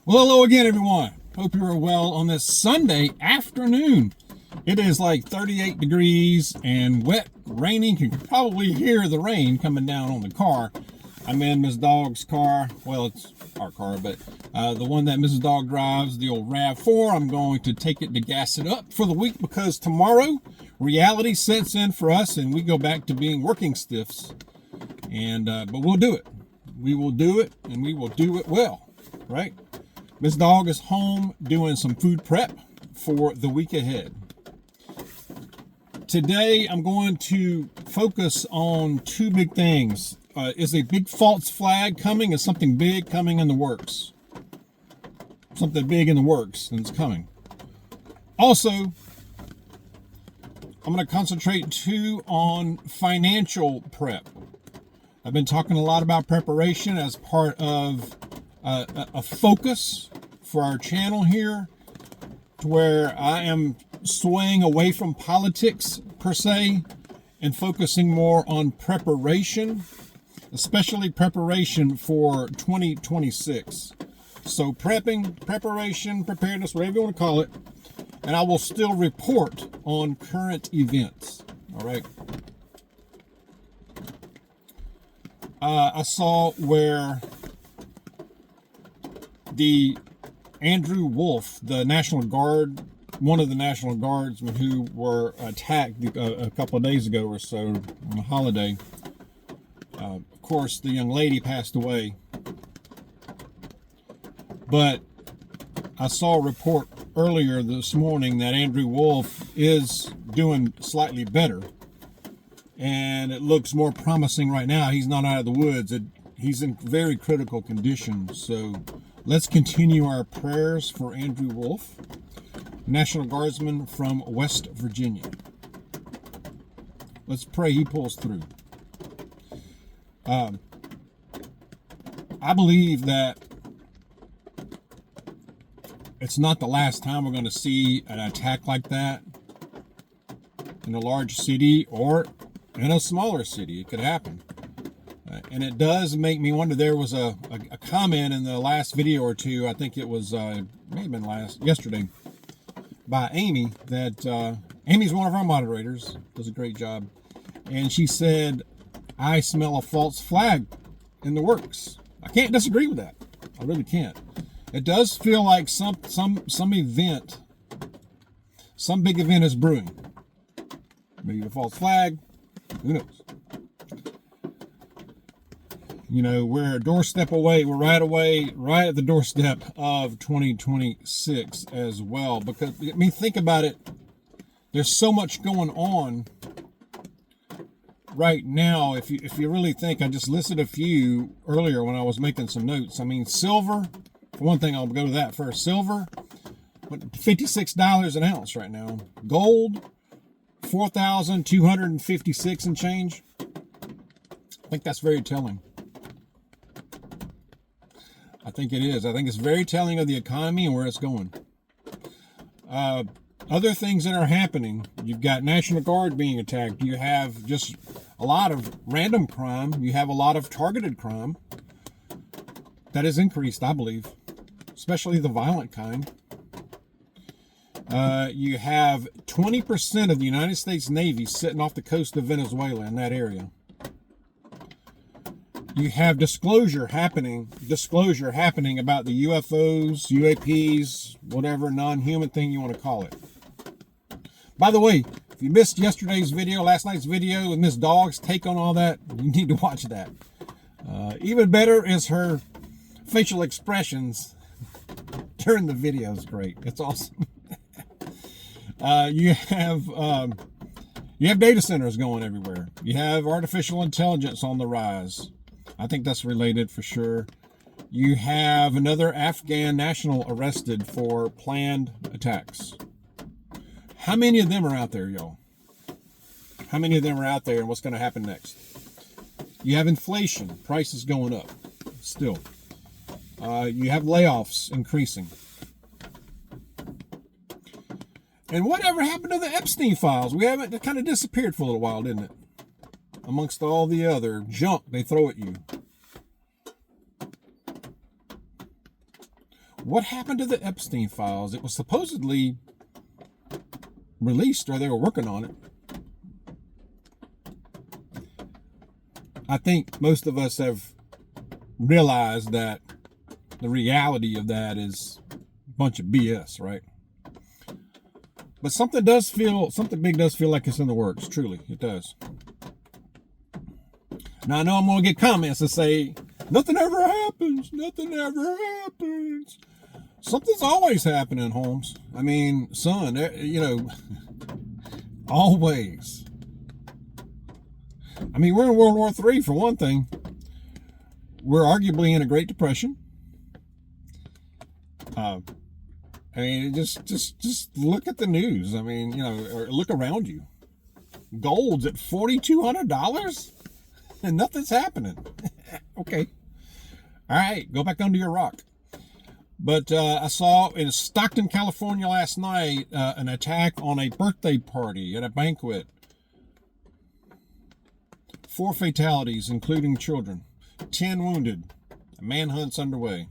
Well, hello again, everyone. Hope you are well on this Sunday afternoon. It is like 38 degrees and wet, raining. You can probably hear the rain coming down on the car. I'm in Miss Dog's car. Well, it's our car, but the one that Mrs. Dog drives, the old RAV4. I'm going to take it to gas it up for the week because tomorrow reality sets in for us and we go back to being working stiffs. And but we'll do it. We will do it, and we will do it well, right? Miss Dog is home doing some food prep for the week ahead. Today, I'm going to focus on two big things. Is a big false flag coming? Is something big coming in the works? Something big in the works, and it's coming. Also, I'm going to concentrate too on financial prep. I've been talking a lot about preparation as part of a focus for our channel here, to where I am swaying away from politics per se and focusing more on preparation, especially preparation for 2026. So preparation, preparedness, whatever you want to call it, and I will still report on current events. All right. I saw where the Andrew Wolf, the National Guard, one of the National Guardsmen who were attacked a couple of days ago or so on a holiday. Of course, the young lady passed away. But I saw a report earlier this morning that Andrew Wolf is doing slightly better. And it looks more promising right now. He's not out of the woods. He's in very critical condition. So let's continue our prayers for Andrew Wolf, National Guardsman from West Virginia. Let's pray he pulls through. I believe that it's not the last time we're going to see an attack like that in a large city or in a smaller city. It could happen. And it does make me wonder. There was a comment in the last video or two, I think it was, may have been yesterday, by Amy, that Amy's one of our moderators, does a great job. And she said, I smell a false flag in the works. I can't disagree with that. I really can't. It does feel like some event, some big event is brewing. Maybe a false flag. Who knows? You know, we're a doorstep away. We're right at the doorstep of 2026 as well. Because, I mean, think about it. There's so much going on right now. If you really think, I just listed a few earlier when I was making some notes. I mean, silver, for one thing, I'll go to that first. Silver, $56 an ounce right now. Gold, 4,256 and change. I think that's very telling. I think it is. I think it's very telling of the economy and where it's going. Other things that are happening, you've got National Guard being attacked. You have just a lot of random crime. You have a lot of targeted crime that has increased, I believe, especially the violent kind. You have 20% of the United States Navy sitting off the coast of Venezuela in that area. You have disclosure happening about the UFOs, UAPs, whatever non-human thing you want to call it. By the way, if you missed last night's video with Miss Dog's take on all that, you need to watch that. Even better is her facial expressions during the video. Is great. It's awesome. You have data centers going everywhere. You have artificial intelligence on the rise. I think that's related for sure. You have another Afghan national arrested for planned attacks. How many of them are out there, y'all? How many of them are out there, and what's going to happen next? You have inflation, prices going up still. You have layoffs increasing. And whatever happened to the Epstein files? It kind of disappeared for a little while, didn't it? Amongst all the other junk they throw at you. What happened to the Epstein files? It was supposedly released, or they were working on it. I think most of us have realized that the reality of that is a bunch of BS, right? But something big does feel like it's in the works. Truly, it does. Now I know I'm going to get comments that say, nothing ever happens. Nothing ever happens. Something's always happening, Holmes. I mean, son, always. I mean, we're in World War III for one thing. We're arguably in a Great Depression. I mean, just look at the news. I mean, or look around you. Gold's at $4,200 and nothing's happening. Okay. All right, go back under your rock. But I saw in Stockton, California last night, an attack on a birthday party at a banquet. 4 fatalities, including children. 10 wounded. A manhunt's underway.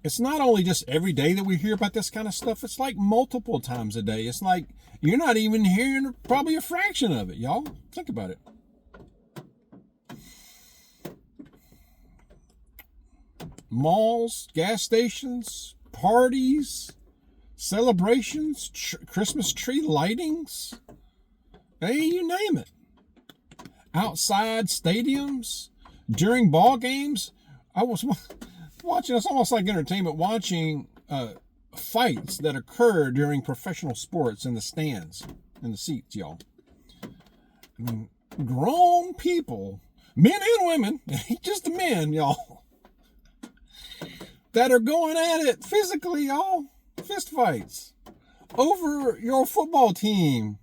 It's not only just every day that we hear about this kind of stuff. It's like multiple times a day. It's like you're not even hearing probably a fraction of it, y'all. Think about it. Malls, gas stations, parties, celebrations, Christmas tree lightings. Hey, you name it. Outside stadiums, during ball games. I was watching, it's almost like entertainment, watching fights that occur during professional sports in the stands, in the seats, y'all. I mean, grown people, men and women, just the men, y'all, that are going at it physically, y'all. Fist fights over your football team.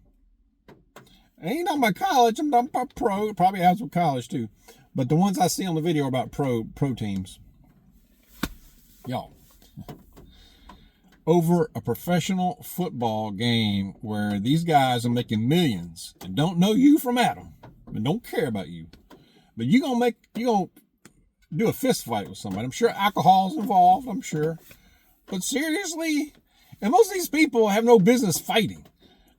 Ain't on my college, I'm not about pro. It probably has with college too. But the ones I see on the video are about pro teams. Y'all. Over a professional football game where these guys are making millions and don't know you from Adam and don't care about you. But you're gonna do a fist fight with somebody. I'm sure alcohol's involved, I'm sure. But seriously, and most of these people have no business fighting.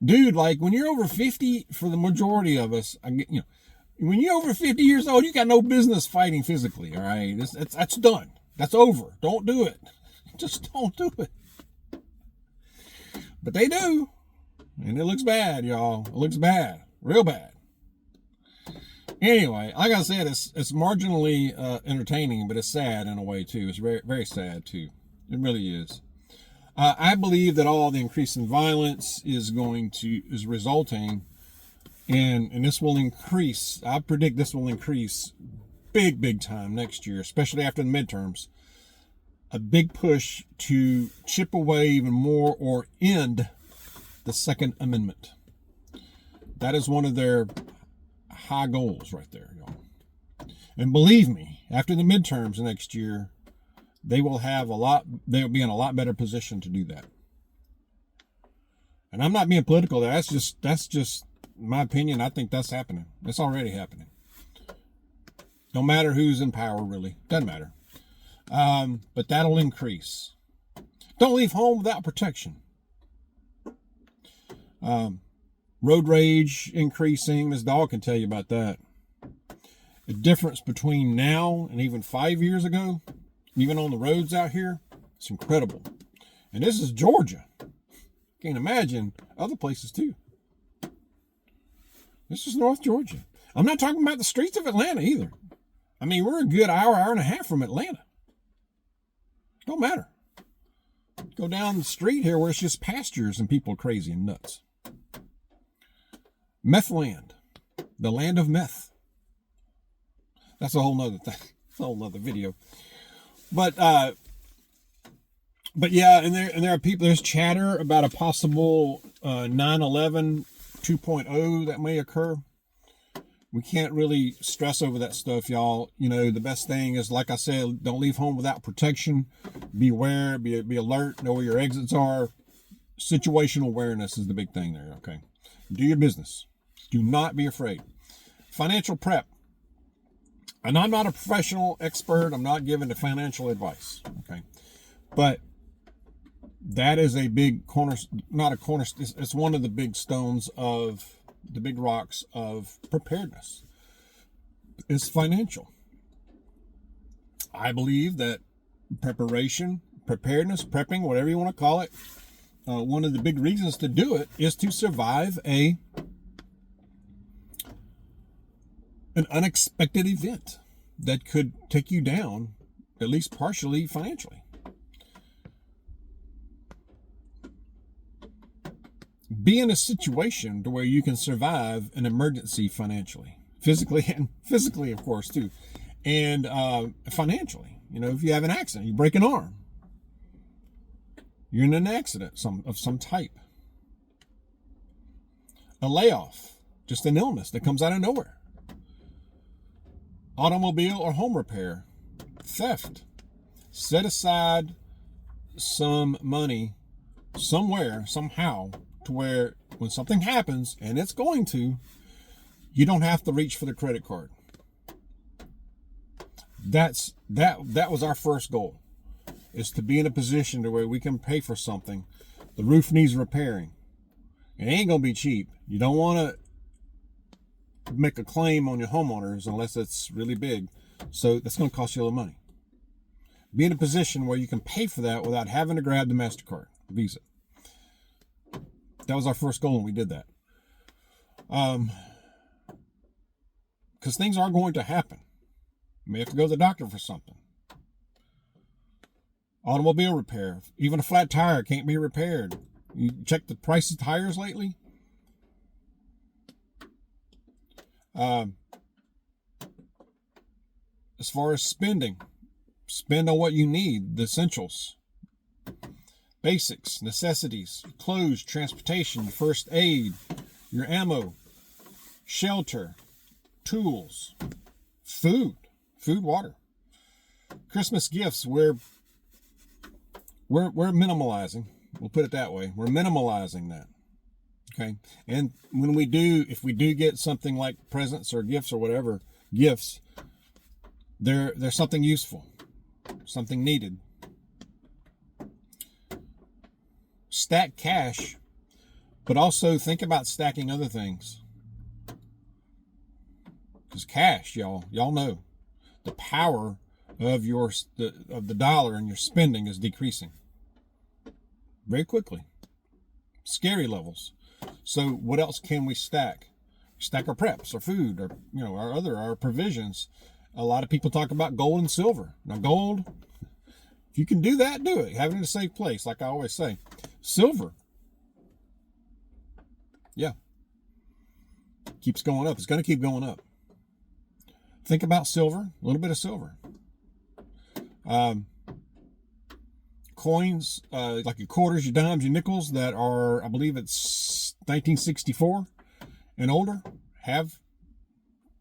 Dude, like when you're over 50, for the majority of us, when you're over 50 years old, you got no business fighting physically, all right? That's done. That's over. Don't do it. Just don't do it. But they do. And it looks bad, y'all. It looks bad. Real bad. Anyway, like I said, it's marginally entertaining, but it's sad in a way, too. It's very, very sad, too. It really is. I believe that all the increase in violence is resulting in, and this will increase, I predict this will increase big time next year, especially after the midterms. A big push to chip away even more or end the Second Amendment. That is one of their high goals right there, y'all. And believe me, after the midterms next year, they'll be in a lot better position to do that. And I'm not being political. That's just my opinion. I think that's happening. It's already happening. Don't matter who's in power, really. Doesn't matter. But that'll increase. Don't leave home without protection. Road rage increasing. This dog can tell you about that. The difference between now and even 5 years ago, even on the roads out here, it's incredible. And this is Georgia. Can't imagine other places too. This is North Georgia. I'm not talking about the streets of Atlanta either. I mean, we're a good hour and a half from Atlanta. Don't matter. Go down the street here where it's just pastures and people are crazy and nuts. Meth land. The land of meth. That's a whole nother thing. It's a whole nother video. But yeah, and there are people, there's chatter about a possible 9/11 2.0 that may occur. We can't really stress over that stuff, y'all. The best thing is, like I said, don't leave home without protection. Beware, be alert, know where your exits are. Situational awareness is the big thing there, okay? Do your business. Do not be afraid. Financial prep. And I'm not a professional expert. I'm not giving the financial advice. Okay. But that is a big corner, not a corner. It's one of the big stones of the big rocks of preparedness. Is financial. I believe that preparedness, prepping, whatever you want to call it, one of the big reasons to do it is to survive an unexpected event that could take you down, at least partially financially. Be in a situation to where you can survive an emergency financially, physically, of course, too, and financially. You know, if you have an accident, you break an arm, you're in an accident of some type, a layoff, just an illness that comes out of nowhere, automobile or home repair, theft. Set aside some money somewhere, somehow, to where when something happens, and it's going to, you don't have to reach for the credit card. That was our first goal, is to be in a position to where we can pay for something. The roof needs repairing. It ain't gonna be cheap. You don't want to make a claim on your homeowners unless it's really big. So that's gonna cost you a little money. Be in a position where you can pay for that without having to grab the MasterCard, Visa. That was our first goal, and we did that. Because things are going to happen. You may have to go to the doctor for something. Automobile repair. Even a flat tire can't be repaired. You check the price of tires lately? As far as spending, spend on what you need, the essentials. Basics, necessities, clothes, transportation, first aid, your ammo, shelter, tools, food, water. Christmas gifts, we're minimalizing. We'll put it that way. We're minimalizing that. Okay. And if we do get something like presents or gifts or whatever, gifts, they're something useful, something needed. Stack cash, but also think about stacking other things. Because cash, y'all know, the power of the dollar and your spending is decreasing very quickly. Scary levels. So what else can we stack? Stack our preps, our food, or our provisions. A lot of people talk about gold and silver. Now gold, if you can do that, do it. Have it in a safe place, like I always say. Silver, yeah, keeps going up. It's going to keep going up. Think about silver, a little bit of silver. Coins, like your quarters, your dimes, your nickels that are, I believe it's 1964 and older, have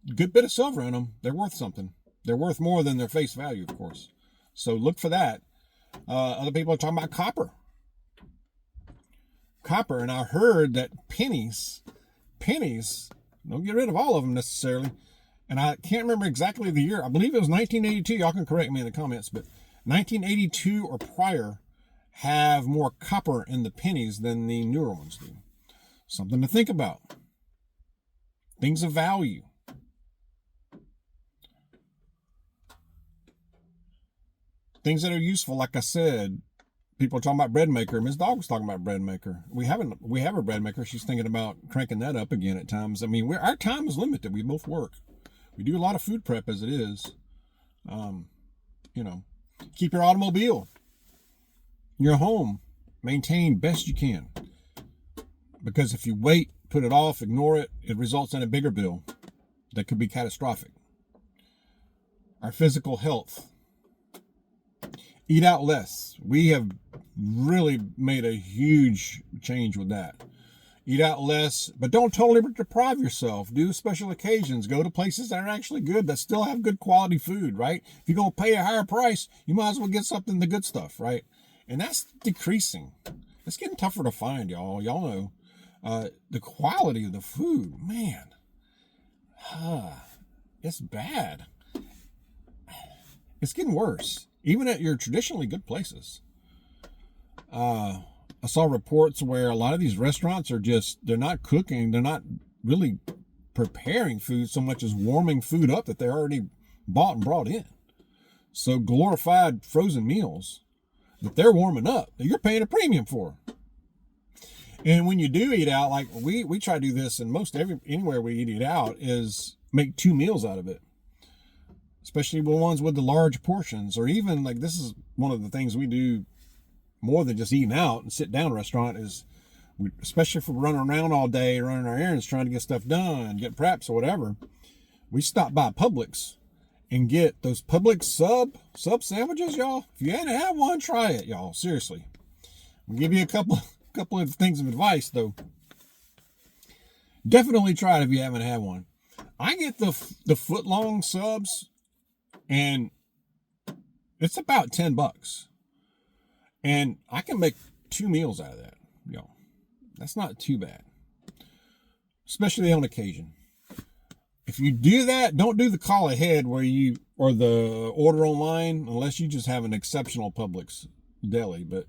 a good bit of silver in them. They're worth something. They're worth more than their face value, of course. So look for that. Other people are talking about copper, and I heard that pennies, don't get rid of all of them necessarily. And I can't remember exactly the year. I believe it was 1982. Y'all can correct me in the comments, but 1982 or prior have more copper in the pennies than the newer ones do. Something to think about. Things of value. Things that are useful, like I said. People are talking about bread maker. Ms. Dog was talking about bread maker. We have a bread maker. She's thinking about cranking that up again at times. I mean, our time is limited. We both work. We do a lot of food prep as it is. Keep your automobile, your home, maintained best you can. Because if you wait, put it off, ignore it, it results in a bigger bill that could be catastrophic. Our physical health. Eat out less. We have really made a huge change with that. Eat out less, but don't totally deprive yourself. Do special occasions. Go to places that are actually good, that still have good quality food, right? If you're going to pay a higher price, you might as well get something, the good stuff, right? And that's decreasing. It's getting tougher to find, y'all. Y'all know the quality of the food, man. It's bad. It's getting worse, even at your traditionally good places. I saw reports where a lot of these restaurants are they're not cooking. They're not really preparing food so much as warming food up that they already bought and brought in. So glorified frozen meals that they're warming up, that you're paying a premium for. And when you do eat out, like we try to do this, and anywhere we eat out is make 2 meals out of it. Especially the ones with the large portions, or even like this is one of the things we do more than just eating out and sit down restaurant is, especially if we're running around all day, running our errands, trying to get stuff done, get preps or whatever, we stop by Publix and get those Publix sub sandwiches, y'all. If you hadn't had one, try it, y'all. Seriously. I'll give you a couple of things of advice, though. Definitely try it if you haven't had one. I get the foot-long subs, and it's about $10. And I can make 2 meals out of that, y'all. That's not too bad. Especially on occasion. If you do that, don't do the call ahead or the order online, unless you just have an exceptional Publix deli. But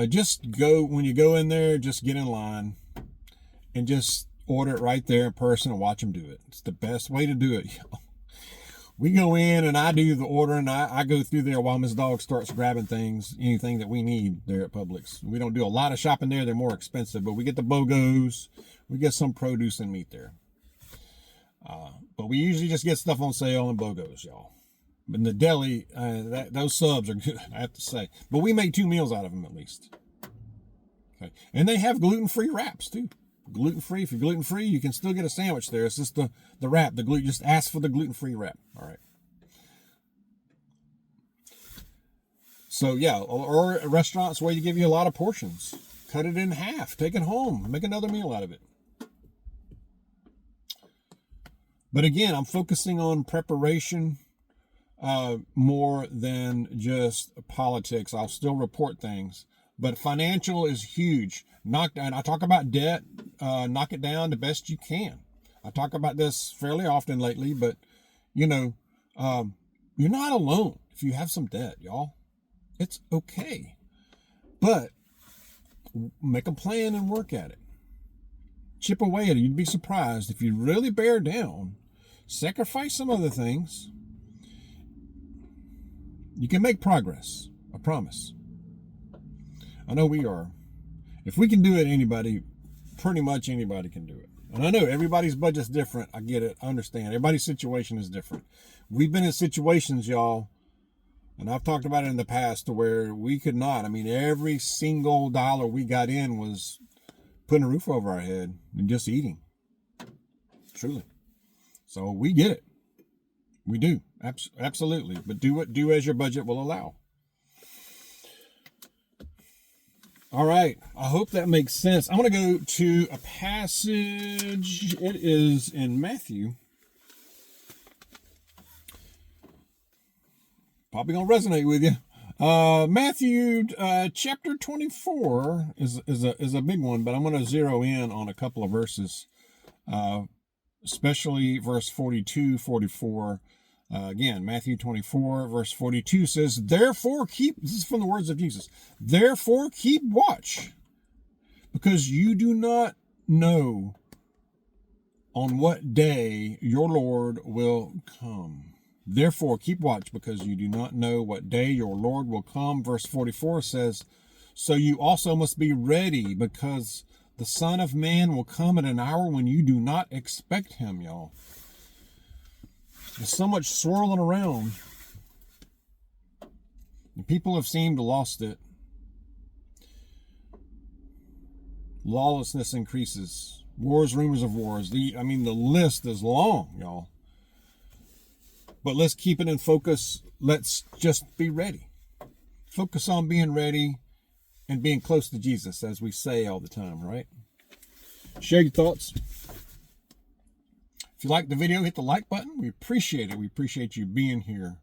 just when you go in there, just get in line and just order it right there in person and watch them do it. It's the best way to do it, y'all. We go in and I do the order, and I go through there while Miss Dog starts grabbing anything that we need there at Publix. We don't do a lot of shopping there. They're more expensive, but we get the BOGOs. We get some produce and meat there. But we usually just get stuff on sale and BOGOs, y'all. But in the deli, those subs are good, I have to say. But we make 2 meals out of them at least. Okay. And they have gluten-free wraps too. Gluten-free. If you're gluten-free, you can still get a sandwich there. It's just the wrap. Just ask for the gluten-free wrap. All right. So yeah, or restaurants where you give you a lot of portions. Cut it in half. Take it home. Make another meal out of it. But again, I'm focusing on preparation more than just politics. I'll still report things. But financial is huge. And I talk about debt. Knock it down the best you can. I talk about this fairly often lately, but you're not alone if you have some debt, y'all. It's okay. But make a plan and work at it. Chip away at it. You'd be surprised if you really bear down, sacrifice some other things. You can make progress. I promise. I know we are. If we can do it, pretty much anybody can do it. And I know everybody's budget's different. I get it. I understand. Everybody's situation is different. We've been in situations, y'all, and I've talked about it in the past, to where we could not. I mean, every single dollar we got in was putting a roof over our head and just eating. Truly. So we get it. We do. Absolutely. But do as your budget will allow. All right. I hope that makes sense. I want to go to a passage. It is in Matthew. Probably going to resonate with you. Matthew chapter 24 is a big one, but I'm going to zero in on a couple of verses, especially verse 42, 44. Again, Matthew 24, verse 42 says, "Therefore this is from the words of Jesus, therefore keep watch, because you do not know on what day your Lord will come." Therefore keep watch, because you do not know what day your Lord will come. Verse 44 says, "So you also must be ready, because the Son of Man will come at an hour when you do not expect him," y'all. There's so much swirling around. And people have seemed to lost it. Lawlessness increases. Wars, rumors of wars. The list is long, y'all. But let's keep it in focus. Let's just be ready. Focus on being ready and being close to Jesus, as we say all the time, right? Share your thoughts. If you like the video, hit the like button. We appreciate it. We appreciate you being here.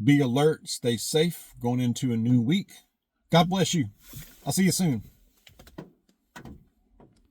Be alert. Stay safe going into a new week. God bless you. I'll see you soon.